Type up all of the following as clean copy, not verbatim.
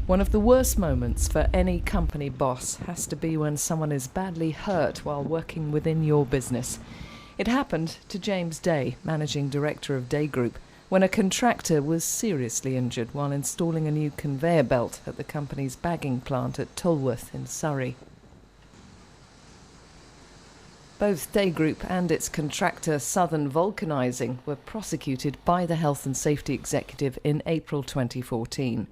One of the worst moments for any company boss has to be when someone is badly hurt while working within your business. It happened to James Day, managing director of Day Group, when a contractor was seriously injured while installing a new conveyor belt at the company's bagging plant at Tolworth in Surrey. Both Day Group and its contractor Southern Vulcanising were prosecuted by the Health and Safety Executive in April 2014.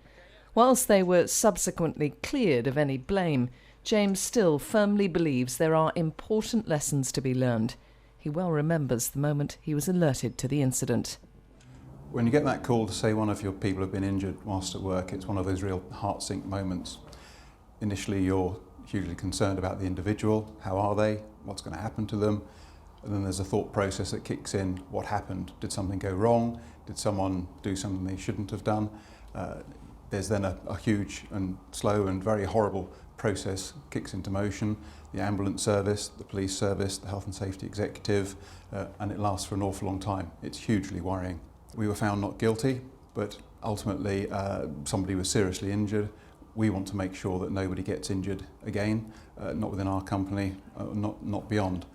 Whilst they were subsequently cleared of any blame, James still firmly believes there are important lessons to be learned. He well remembers the moment he was alerted to the incident. When you get that call to say one of your people have been injured whilst at work, it's one of those real heart-sink moments. Initially you're hugely concerned about the individual. How are they? What's going to happen to them? And then there's a thought process that kicks in. What happened? Did something go wrong? Did someone do something they shouldn't have done? There's then a huge and slow and very horrible process kicks into motion. The ambulance service, the police service, the health and safety executive, and it lasts for an awful long time. It's hugely worrying. We were found not guilty, but ultimately somebody was seriously injured. We want to make sure that nobody gets injured again, not within our company, not beyond.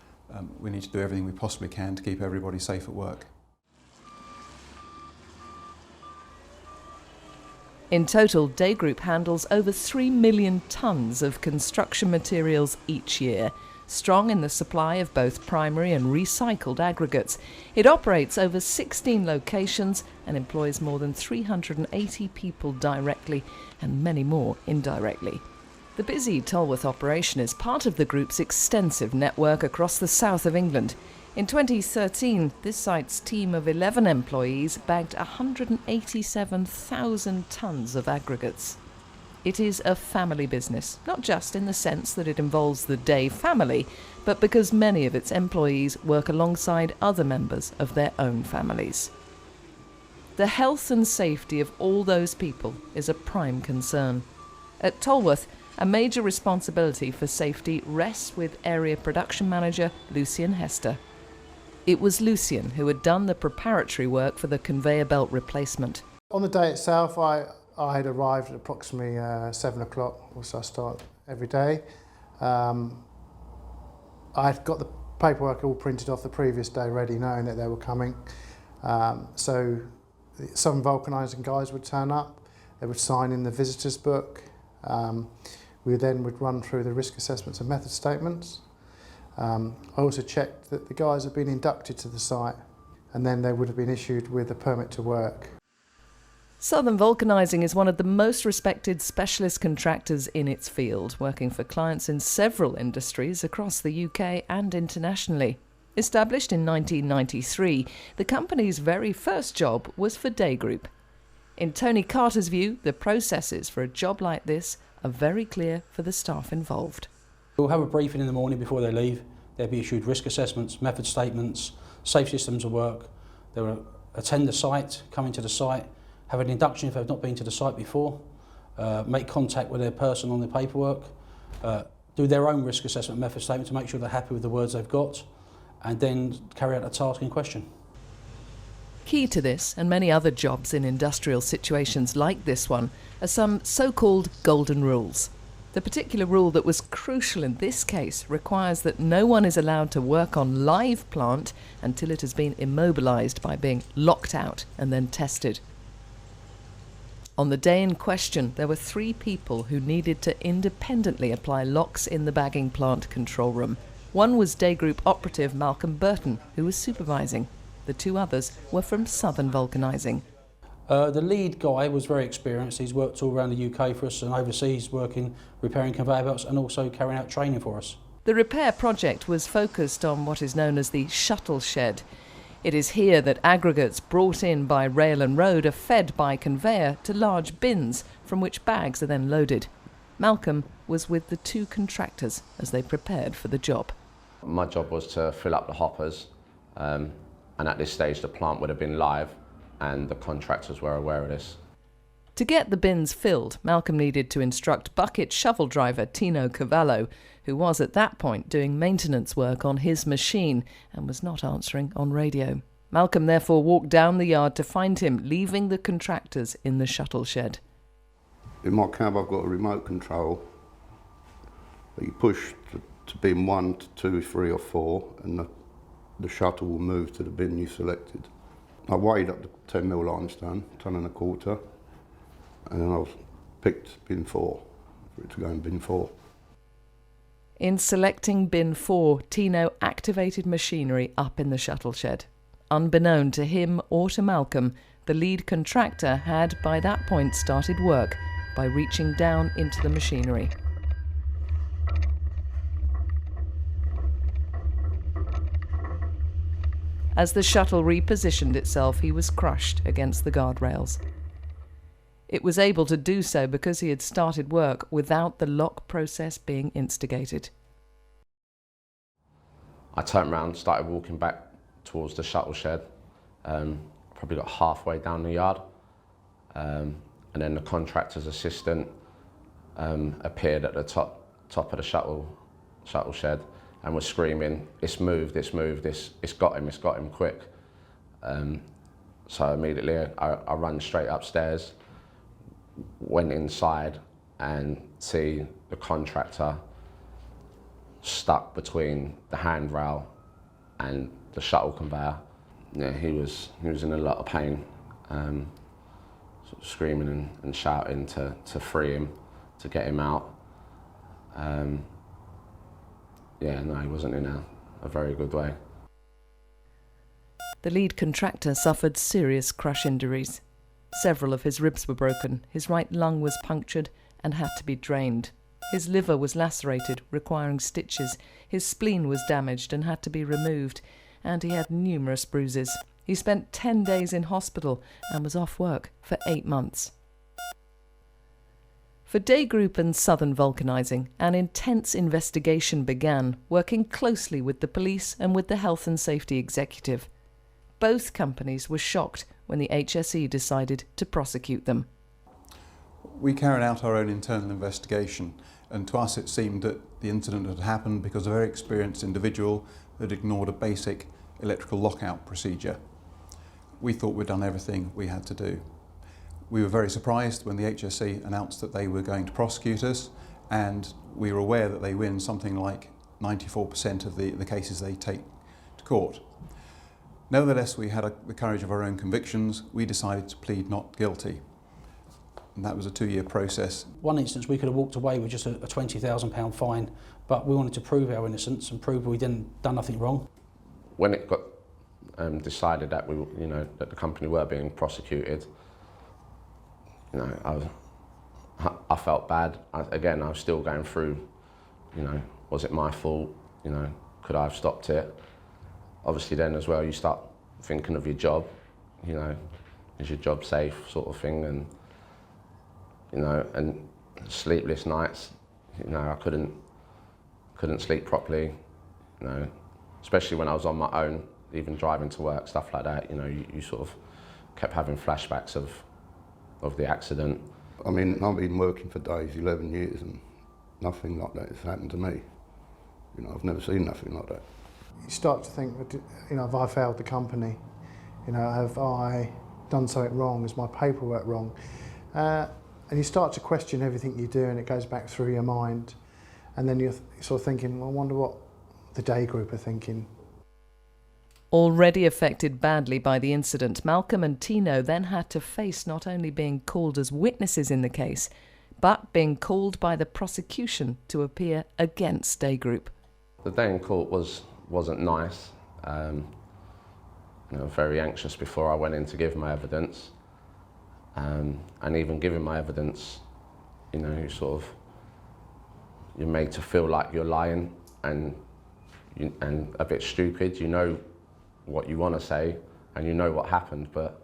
We need to do everything we possibly can to keep everybody safe at work. In total, Day Group handles over 3 million tonnes of construction materials each year, strong in the supply of both primary and recycled aggregates. It operates over 16 locations and employs more than 380 people directly and many more indirectly. The busy Tolworth operation is part of the group's extensive network across the south of England. In 2013, this site's team of 11 employees bagged 187,000 tonnes of aggregates. It is a family business, not just in the sense that it involves the Day family, but because many of its employees work alongside other members of their own families. The health and safety of all those people is a prime concern. At Tolworth, a major responsibility for safety rests with area production manager Lucian Hester. It was Lucian who had done the preparatory work for the conveyor belt replacement. On the day itself, I had arrived at approximately 7 o'clock, which I start every day. I had got the paperwork all printed off the previous day ready, knowing that they were coming. So some vulcanising guys would turn up, they would sign in the visitors book. We then would run through the risk assessments and method statements. I also checked that the guys had been inducted to the site, and then they would have been issued with a permit to work. Southern Vulcanising is one of the most respected specialist contractors in its field, working for clients in several industries across the UK and internationally. Established in 1993, the company's very first job was for Day Group. In Tony Carter's view, the processes for a job like this are very clear for the staff involved. We'll have a briefing in the morning before they leave. They'll be issued risk assessments, method statements, safe systems of work. They will attend the site, come into the site, have an induction if they've not been to the site before, make contact with their person on the paperwork, do their own risk assessment method statement to make sure they're happy with the words they've got, and then carry out the task in question. Key to this, and many other jobs in industrial situations like this one, are some so-called golden rules. The particular rule that was crucial in this case requires that no one is allowed to work on live plant until it has been immobilised by being locked out and then tested. On the day in question, there were 3 people who needed to independently apply locks in the bagging plant control room. One was Day Group operative Malcolm Burton, who was supervising. The 2 others were from Southern Vulcanising. The lead guy was very experienced. He's worked all around the UK for us and overseas, working, repairing conveyor belts and also carrying out training for us. The repair project was focused on what is known as the shuttle shed. It is here that aggregates brought in by rail and road are fed by conveyor to large bins from which bags are then loaded. Malcolm was with the 2 contractors as they prepared for the job. My job was to fill up the hoppers, and at this stage the plant would have been live and the contractors were aware of this. To get the bins filled, Malcolm needed to instruct bucket shovel driver Tino Cavallo, who was at that point doing maintenance work on his machine and was not answering on radio. Malcolm therefore walked down the yard to find him, leaving the contractors in the shuttle shed. In my cab I've got a remote control that you push to bin 1, 2, 3 or 4 and the shuttle will move to the bin you selected. I weighed up the 10mm limestone, 1.25 tons, and then I picked bin 4 for it to go in bin 4. In selecting bin 4, Tino activated machinery up in the shuttle shed. Unbeknown to him or to Malcolm, the lead contractor had by that point started work by reaching down into the machinery. As the shuttle repositioned itself, he was crushed against the guardrails. It was able to do so because he had started work without the lock process being instigated. I turned around, started walking back towards the shuttle shed, probably got halfway down the yard, and then the contractor's assistant appeared at the top of the shuttle shed and was screaming, "It's moved, it's moved, it's got him, quick." So immediately I ran straight upstairs, went inside and see the contractor stuck between the handrail and the shuttle conveyor. Yeah, he was in a lot of pain, sort of screaming and shouting to free him, to get him out. Yeah, no, he wasn't in a very good way. The lead contractor suffered serious crush injuries. Several of his ribs were broken, his right lung was punctured and had to be drained. His liver was lacerated, requiring stitches, his spleen was damaged and had to be removed, and he had numerous bruises. He spent 10 days in hospital and was off work for 8 months. For Day Group and Southern Vulcanising, an intense investigation began, working closely with the police and with the Health and Safety Executive. Both companies were shocked when the HSE decided to prosecute them. We carried out our own internal investigation, and to us it seemed that the incident had happened because a very experienced individual had ignored a basic electrical lockout procedure. We thought we'd done everything we had to do. We were very surprised when the HSE announced that they were going to prosecute us, and we were aware that they win something like 94% of the cases they take to court. Nevertheless, we had the courage of our own convictions. We decided to plead not guilty. And that was a 2-year process. One instance we could have walked away with just a £20,000 fine, but we wanted to prove our innocence and prove we done nothing wrong. When it got decided that that the company were being prosecuted, I felt bad. I was still going through, was it my fault? Could I have stopped it? Obviously then as well you start thinking of your job, is your job safe sort of thing, and sleepless nights, I couldn't sleep properly, especially when I was on my own, even driving to work, stuff like that, you sort of kept having flashbacks of the accident. I mean, I've been working for Days 11 years and nothing like that has happened to me. I've never seen nothing like that. You start to think, have I failed the company? Have I done something wrong? Is my paperwork wrong? And you start to question everything you do, and it goes back through your mind. And then you're sort of thinking, well, I wonder what the Day Group are thinking. Already affected badly by the incident, Malcolm and Tino then had to face not only being called as witnesses in the case, but being called by the prosecution to appear against Day Group. The day in court wasn't nice. Very anxious before I went in to give my evidence. And even giving my evidence, you're made to feel like you're lying and a bit stupid. You know what you want to say and you know what happened, but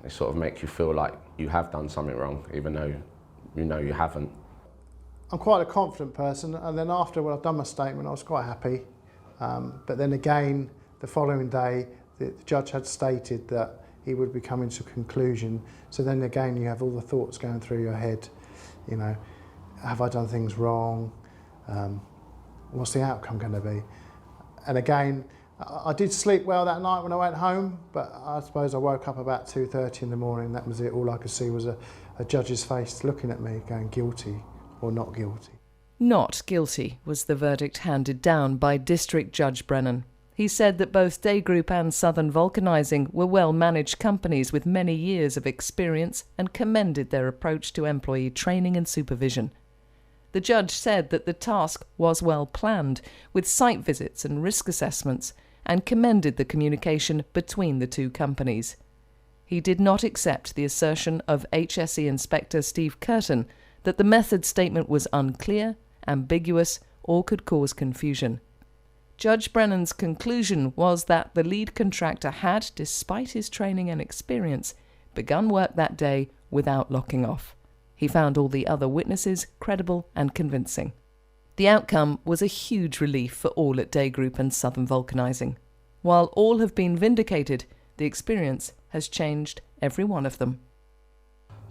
they sort of make you feel like you have done something wrong, even though you haven't. I'm quite a confident person, and then after I'd done my statement I was quite happy. But then again, the following day, the judge had stated that he would be coming to a conclusion. So then again, you have all the thoughts going through your head. Have I done things wrong? What's the outcome going to be? And again, I did sleep well that night when I went home, but I suppose I woke up about 2:30 in the morning. That was it. All I could see was a judge's face looking at me, going guilty or not guilty. Not guilty was the verdict handed down by District Judge Brennan. He said that both Day Group and Southern Vulcanising were well-managed companies with many years of experience and commended their approach to employee training and supervision. The judge said that the task was well planned, with site visits and risk assessments, and commended the communication between the two companies. He did not accept the assertion of HSE Inspector Steve Curtin that the method statement was unclear, ambiguous, or could cause confusion. Judge Brennan's conclusion was that the lead contractor had, despite his training and experience, begun work that day without locking off. He found all the other witnesses credible and convincing. The outcome was a huge relief for all at Day Group and Southern Vulcanising. While all have been vindicated, the experience has changed every one of them.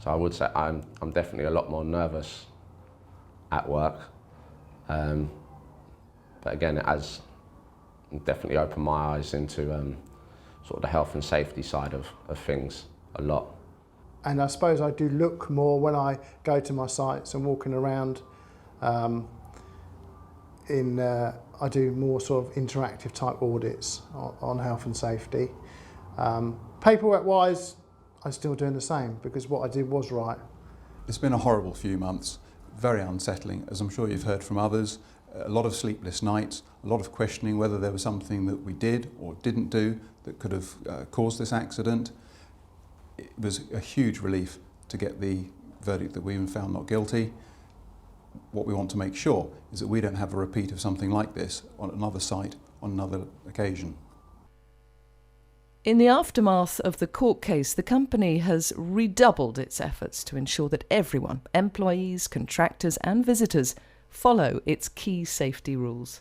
So I would say I'm definitely a lot more nervous at work. But again, it has definitely opened my eyes into sort of the health and safety side of things a lot. And I suppose I do look more when I go to my sites and walking around. I do more sort of interactive type audits on health and safety. Paperwork-wise, I'm still doing the same because what I did was right. It's been a horrible few months, very unsettling, as I'm sure you've heard from others. A lot of sleepless nights, a lot of questioning whether there was something that we did or didn't do that could have caused this accident. It was a huge relief to get the verdict that we were found not guilty. What we want to make sure is that we don't have a repeat of something like this on another site on another occasion. In the aftermath of the court case, the company has redoubled its efforts to ensure that everyone, employees, contractors and visitors, follow its key safety rules.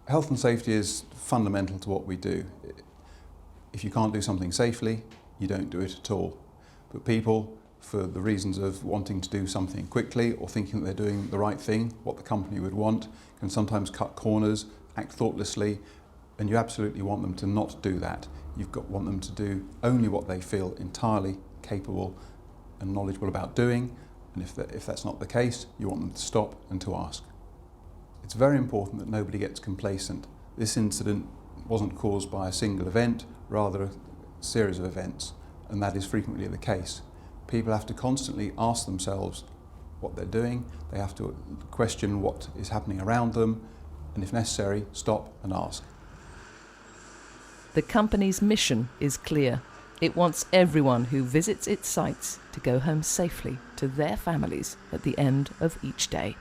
Health and safety is fundamental to what we do. If you can't do something safely, you don't do it at all. But people, for the reasons of wanting to do something quickly or thinking that they're doing the right thing, what the company would want, can sometimes cut corners, act thoughtlessly, and you absolutely want them to not do that. Want them to do only what they feel entirely capable and knowledgeable about doing, and if that's not the case, you want them to stop and to ask. It's very important that nobody gets complacent. This incident wasn't caused by a single event, rather a series of events, and that is frequently the case. People have to constantly ask themselves what they're doing, they have to question what is happening around them, and if necessary, stop and ask. The company's mission is clear. It wants everyone who visits its sites to go home safely to their families at the end of each day.